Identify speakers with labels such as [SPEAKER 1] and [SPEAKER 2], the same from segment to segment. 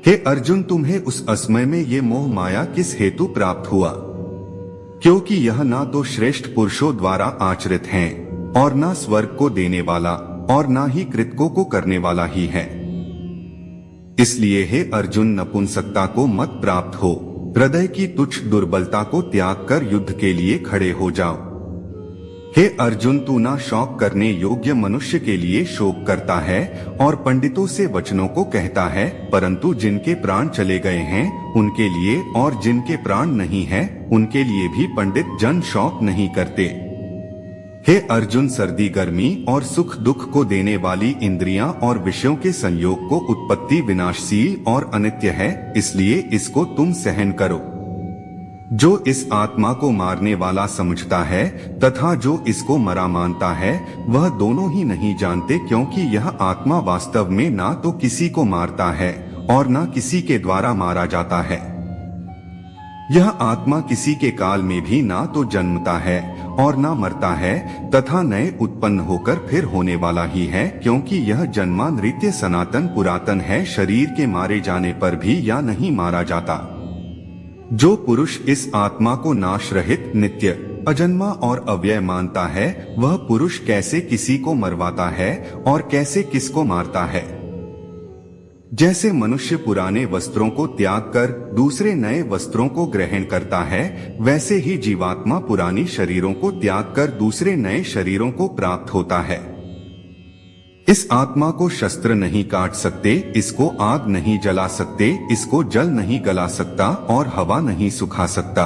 [SPEAKER 1] हे अर्जुन, तुम्हें उस असमय में ये मोह माया किस हेतु प्राप्त हुआ? क्योंकि यह ना तो श्रेष्ठ पुरुषों द्वारा आचरित है और ना स्वर्ग को देने वाला और ना ही कृतकों को करने वाला ही है। इसलिए हे अर्जुन, नपुंसकता को मत प्राप्त हो, हृदय की तुच्छ दुर्बलता को त्याग कर युद्ध के लिए खड़े हो जाओ। हे अर्जुन, तू ना शौक करने योग्य मनुष्य के लिए शोक करता है और पंडितों से वचनों को कहता है, परंतु जिनके प्राण चले गए हैं उनके लिए और जिनके प्राण नहीं है उनके लिए भी पंडित जन शौक नहीं करते। हे अर्जुन, सर्दी गर्मी और सुख दुख को देने वाली इंद्रियां और विषयों के संयोग को उत्पत्ति विनाशशील और अनित्य है, इसलिए इसको तुम सहन करो। जो इस आत्मा को मारने वाला समझता है तथा जो इसको मरा मानता है वह दोनों ही नहीं जानते, क्योंकि यह आत्मा वास्तव में ना तो किसी को मारता है और ना किसी के द्वारा मारा जाता है। यह आत्मा किसी के काल में भी ना तो जन्मता है और ना मरता है तथा नए उत्पन्न होकर फिर होने वाला ही है, क्योंकि यह जन्मा नित्य सनातन पुरातन है, शरीर के मारे जाने पर भी या नहीं मारा जाता। जो पुरुष इस आत्मा को नाश रहित, नित्य, अजन्मा और अव्यय मानता है वह पुरुष कैसे किसी को मरवाता है और कैसे किसको मारता है। जैसे मनुष्य पुराने वस्त्रों को त्याग कर दूसरे नए वस्त्रों को ग्रहण करता है, वैसे ही जीवात्मा पुरानी शरीरों को त्याग कर दूसरे नए शरीरों को प्राप्त होता है। इस आत्मा को शस्त्र नहीं काट सकते, इसको आग नहीं जला सकते, इसको जल नहीं गला सकता और हवा नहीं सुखा सकता।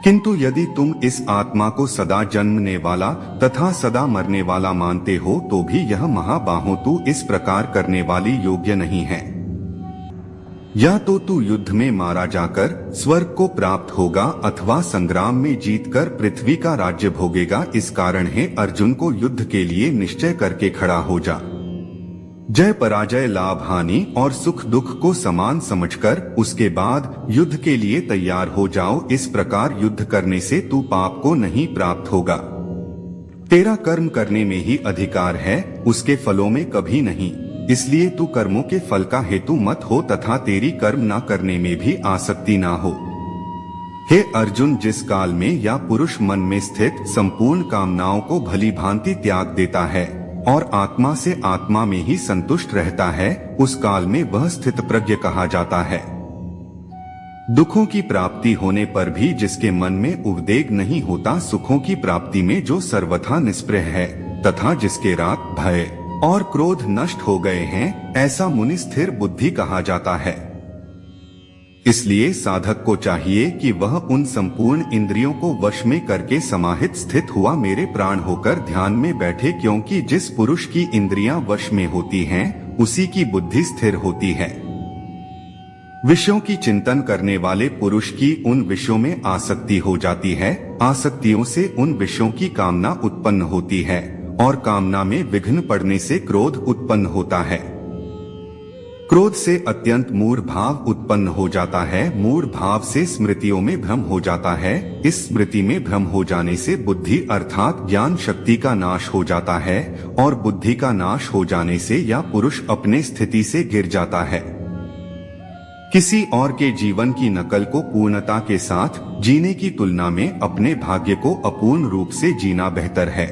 [SPEAKER 1] किंतु यदि तुम इस आत्मा को सदा जन्मने वाला तथा सदा मरने वाला मानते हो तो भी यह महाबाहो तू इस प्रकार करने वाली योग्य नहीं है। या तो तू युद्ध में मारा जाकर स्वर्ग को प्राप्त होगा अथवा संग्राम में जीतकर पृथ्वी का राज्य भोगेगा। इस कारण है अर्जुन को युद्ध के लिए निश्चय करके खड़ा हो जा। जय पराजय, लाभ हानि और सुख दुख को समान समझकर उसके बाद युद्ध के लिए तैयार हो जाओ। इस प्रकार युद्ध करने से तू पाप को नहीं प्राप्त होगा। तेरा कर्म करने में ही अधिकार है, उसके फलों में कभी नहीं। इसलिए तू कर्मों के फल का हेतु मत हो तथा तेरी कर्म ना करने में भी आसक्ति ना हो। हे अर्जुन, जिस काल में या पुरुष मन में स्थित संपूर्ण कामनाओं को भली भांति त्याग देता है और आत्मा से आत्मा में ही संतुष्ट रहता है, उस काल में वह स्थित प्रज्ञ कहा जाता है। दुखों की प्राप्ति होने पर भी जिसके मन में उद्वेग नहीं होता, सुखों की प्राप्ति में जो सर्वथा निष्प्रह है तथा जिसके राग, भय और क्रोध नष्ट हो गए हैं, ऐसा मुनि स्थिर बुद्धि कहा जाता है। इसलिए साधक को चाहिए कि वह उन संपूर्ण इंद्रियों को वश में करके समाहित स्थित हुआ मेरे प्राण होकर ध्यान में बैठे, क्योंकि जिस पुरुष की इंद्रियां वश में होती हैं, उसी की बुद्धि स्थिर होती है। विषयों की चिंतन करने वाले पुरुष की उन विषयों में आसक्ति हो जाती है, आसक्तियों से उन विषयों की कामना उत्पन्न होती है और कामना में विघ्न पड़ने से क्रोध उत्पन्न होता है। क्रोध से अत्यंत मूढ़ भाव उत्पन्न हो जाता है, मूढ़ भाव से स्मृतियों में भ्रम हो जाता है, इस स्मृति में भ्रम हो जाने से बुद्धि अर्थात ज्ञान शक्ति का नाश हो जाता है और बुद्धि का नाश हो जाने से या पुरुष अपने स्थिति से गिर जाता है। किसी और के जीवन की नकल को पूर्णता के साथ जीने की तुलना में अपने भाग्य को अपूर्ण रूप से जीना बेहतर है।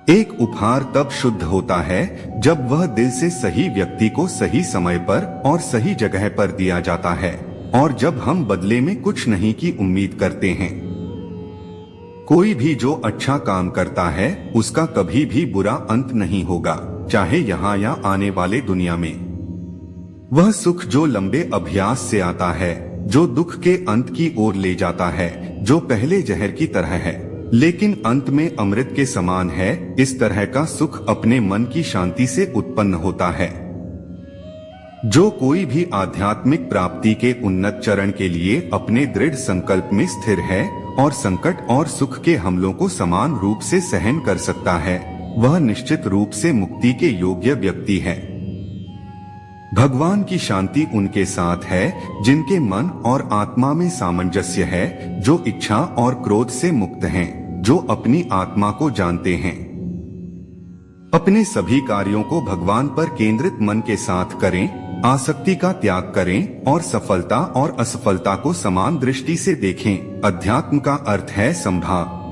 [SPEAKER 1] एक उपहार तब शुद्ध होता है जब वह दिल से सही व्यक्ति को सही समय पर और सही जगह पर दिया जाता है और जब हम बदले में कुछ नहीं की उम्मीद करते हैं। कोई भी जो अच्छा काम करता है उसका कभी भी बुरा अंत नहीं होगा, चाहे यहाँ या आने वाले दुनिया में। वह सुख जो लंबे अभ्यास से आता है, जो दुख के अंत की ओर ले जाता है, जो पहले जहर की तरह है लेकिन अंत में अमृत के समान है, इस तरह का सुख अपने मन की शांति से उत्पन्न होता है। जो कोई भी आध्यात्मिक प्राप्ति के उन्नत चरण के लिए अपने दृढ़ संकल्प में स्थिर है और संकट और सुख के हमलों को समान रूप से सहन कर सकता है, वह निश्चित रूप से मुक्ति के योग्य व्यक्ति है। भगवान की शांति उनके साथ है जिनके मन और आत्मा में सामंजस्य है, जो इच्छा और क्रोध से मुक्त हैं, जो अपनी आत्मा को जानते हैं। अपने सभी कार्यों को भगवान पर केंद्रित मन के साथ करें, आसक्ति का त्याग करें और सफलता और असफलता को समान दृष्टि से देखें। अध्यात्म का अर्थ है समभाव।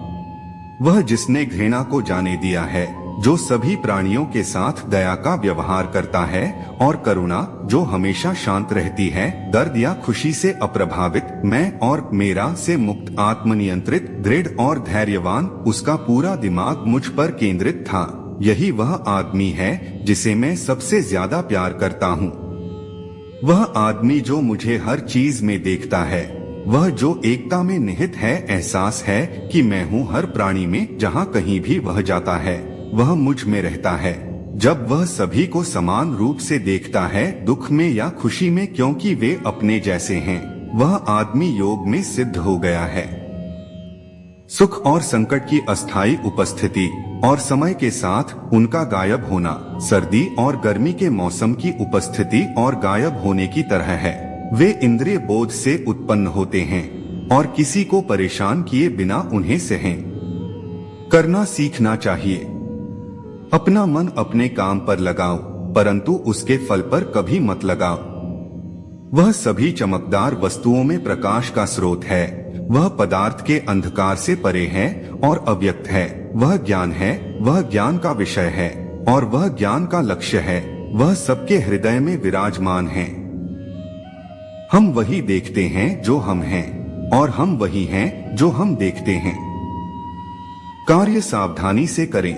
[SPEAKER 1] वह जिसने घृणा को जाने दिया है, जो सभी प्राणियों के साथ दया का व्यवहार करता है, और करुणा जो हमेशा शांत रहती है, दर्द या खुशी से अप्रभावित, मैं और मेरा से मुक्त, आत्मनियंत्रित, दृढ़ और धैर्यवान। उसका पूरा दिमाग मुझ पर केंद्रित था। यही वह आदमी है जिसे मैं सबसे ज्यादा प्यार करता हूँ। वह आदमी जो मुझे हर चीज में देखता है, वह जो एकता में निहित है, एहसास है कि मैं हूँ हर प्राणी में, जहाँ कहीं भी वह जाता है वह मुझ में रहता है। जब वह सभी को समान रूप से देखता है, दुख में या खुशी में, क्योंकि वे अपने जैसे हैं, वह आदमी योग में सिद्ध हो गया है। सुख और संकट की अस्थायी उपस्थिति और समय के साथ उनका गायब होना सर्दी और गर्मी के मौसम की उपस्थिति और गायब होने की तरह है। वे इंद्रिय बोध से उत्पन्न होते हैं और किसी को परेशान किए बिना उन्हें सहन करना सीखना चाहिए। अपना मन अपने काम पर लगाओ, परंतु उसके फल पर कभी मत लगाओ। वह सभी चमकदार वस्तुओं में प्रकाश का स्रोत है। वह पदार्थ के अंधकार से परे है और अव्यक्त है। वह ज्ञान है, वह ज्ञान का विषय है और वह ज्ञान का लक्ष्य है। वह सबके हृदय में विराजमान है। हम वही देखते हैं जो हम हैं और हम वही हैं जो हम देखते हैं। कार्य सावधानी से करें।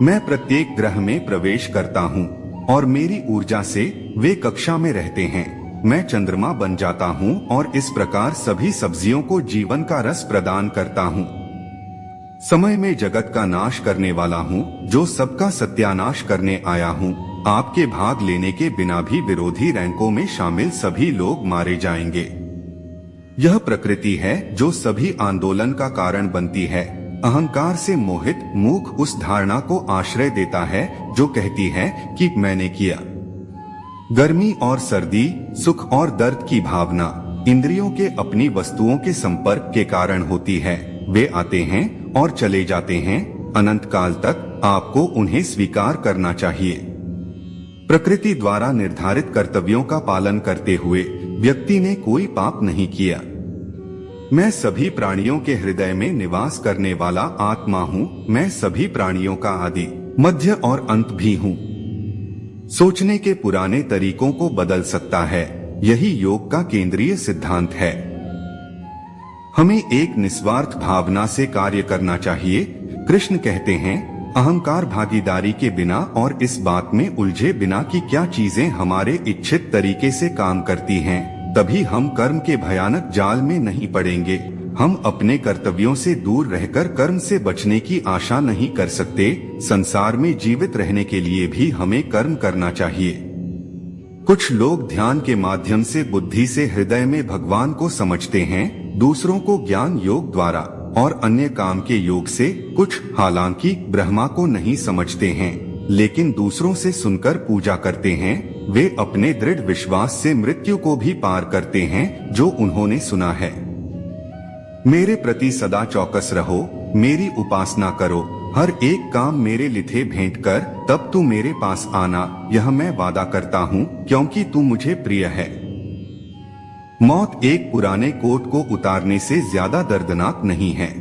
[SPEAKER 1] मैं प्रत्येक ग्रह में प्रवेश करता हूँ और मेरी ऊर्जा से वे कक्षा में रहते हैं। मैं चंद्रमा बन जाता हूँ और इस प्रकार सभी सब्जियों को जीवन का रस प्रदान करता हूँ। समय में जगत का नाश करने वाला हूँ, जो सबका सत्यानाश करने आया हूँ। आपके भाग लेने के बिना भी विरोधी रैंकों में शामिल सभी लोग मारे जाएंगे। यह प्रकृति है जो सभी आंदोलन का कारण बनती है। अहंकार से मोहित मूख उस धारणा को आश्रय देता है जो कहती है कि मैंने किया। गर्मी और सर्दी, सुख और दर्द की भावना इंद्रियों के अपनी वस्तुओं के संपर्क के कारण होती है। वे आते हैं और चले जाते हैं। अनंत काल तक आपको उन्हें स्वीकार करना चाहिए। प्रकृति द्वारा निर्धारित कर्तव्यों का पालन करते हुए व्यक्ति ने कोई पाप नहीं किया। मैं सभी प्राणियों के हृदय में निवास करने वाला आत्मा हूँ। मैं सभी प्राणियों का आदि, मध्य और अंत भी हूँ। सोचने के पुराने तरीकों को बदल सकता है, यही योग का केंद्रीय सिद्धांत है। हमें एक निस्वार्थ भावना से कार्य करना चाहिए। कृष्ण कहते हैं, अहंकार भागीदारी के बिना और इस बात में उलझे बिना कि क्या चीजें हमारे इच्छित तरीके से काम करती हैं, तभी हम कर्म के भयानक जाल में नहीं पड़ेंगे। हम अपने कर्तव्यों से दूर रहकर कर्म से बचने की आशा नहीं कर सकते। संसार में जीवित रहने के लिए भी हमें कर्म करना चाहिए। कुछ लोग ध्यान के माध्यम से बुद्धि से हृदय में भगवान को समझते हैं, दूसरों को ज्ञान योग द्वारा और अन्य काम के योग से। कुछ हालांकि ब्रह्मा को नहीं समझते हैं, लेकिन दूसरों से सुनकर पूजा करते हैं। वे अपने दृढ़ विश्वास से मृत्यु को भी पार करते हैं जो उन्होंने सुना है। मेरे प्रति सदा चौकस रहो, मेरी उपासना करो, हर एक काम मेरे लिथे भेंट कर, तब तू मेरे पास आना, यह मैं वादा करता हूँ, क्योंकि तू मुझे प्रिय है। मौत एक पुराने कोट को उतारने से ज्यादा दर्दनाक नहीं है।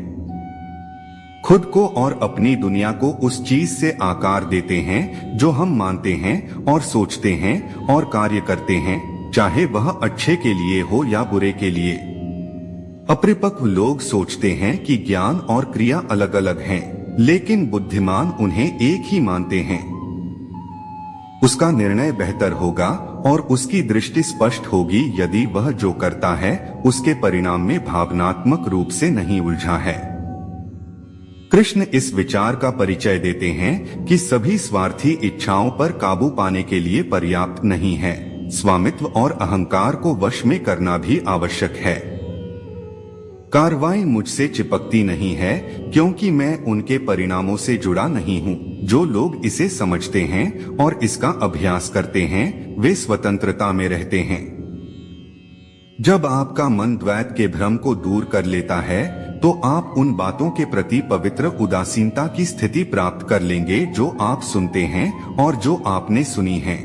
[SPEAKER 1] खुद को और अपनी दुनिया को उस चीज से आकार देते हैं जो हम मानते हैं और सोचते हैं और कार्य करते हैं, चाहे वह अच्छे के लिए हो या बुरे के लिए। अपरिपक्व लोग सोचते हैं कि ज्ञान और क्रिया अलग अलग हैं, लेकिन बुद्धिमान उन्हें एक ही मानते हैं। उसका निर्णय बेहतर होगा और उसकी दृष्टि स्पष्ट होगी यदि वह जो करता है उसके परिणाम में भावनात्मक रूप से नहीं उलझा है। कृष्ण इस विचार का परिचय देते हैं कि सभी स्वार्थी इच्छाओं पर काबू पाने के लिए पर्याप्त नहीं है। स्वामित्व और अहंकार को वश में करना भी आवश्यक है। कार्रवाई मुझसे चिपकती नहीं है, क्योंकि मैं उनके परिणामों से जुड़ा नहीं हूँ। जो लोग इसे समझते हैं और इसका अभ्यास करते हैं, वे स्वतंत्रता में रहते हैं। जब आपका मन द्वैत के भ्रम को दूर कर लेता है, तो आप उन बातों के प्रति पवित्र उदासीनता की स्थिति प्राप्त कर लेंगे जो आप सुनते हैं और जो आपने सुनी है।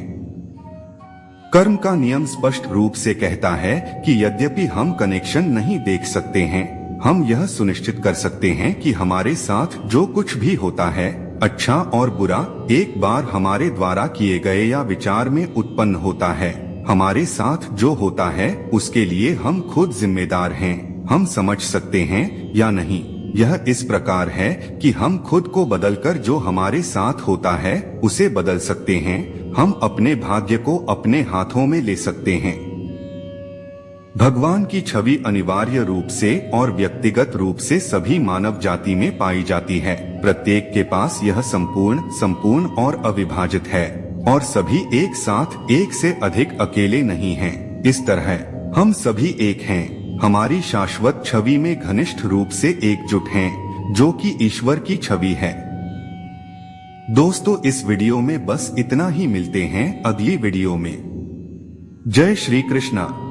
[SPEAKER 1] कर्म का नियम स्पष्ट रूप से कहता है कि यद्यपि हम कनेक्शन नहीं देख सकते हैं, हम यह सुनिश्चित कर सकते हैं कि हमारे साथ जो कुछ भी होता है, अच्छा और बुरा, एक बार हमारे द्वारा किए गए या विचार में उत्पन्न होता है। हमारे साथ जो होता है उसके लिए हम खुद जिम्मेदार हैं। हम समझ सकते हैं या नहीं, यह इस प्रकार है कि हम खुद को बदलकर जो हमारे साथ होता है उसे बदल सकते हैं। हम अपने भाग्य को अपने हाथों में ले सकते हैं। भगवान की छवि अनिवार्य रूप से और व्यक्तिगत रूप से सभी मानव जाति में पाई जाती है। प्रत्येक के पास यह संपूर्ण और अविभाजित है, और सभी एक साथ एक से अधिक अकेले नहीं हैं। इस तरह हम सभी एक हैं। हमारी शाश्वत छवि में घनिष्ठ रूप से एकजुट हैं, जो कि ईश्वर की छवि है। दोस्तों, इस वीडियो में बस इतना ही। मिलते हैं अगली वीडियो में। जय श्री कृष्णा।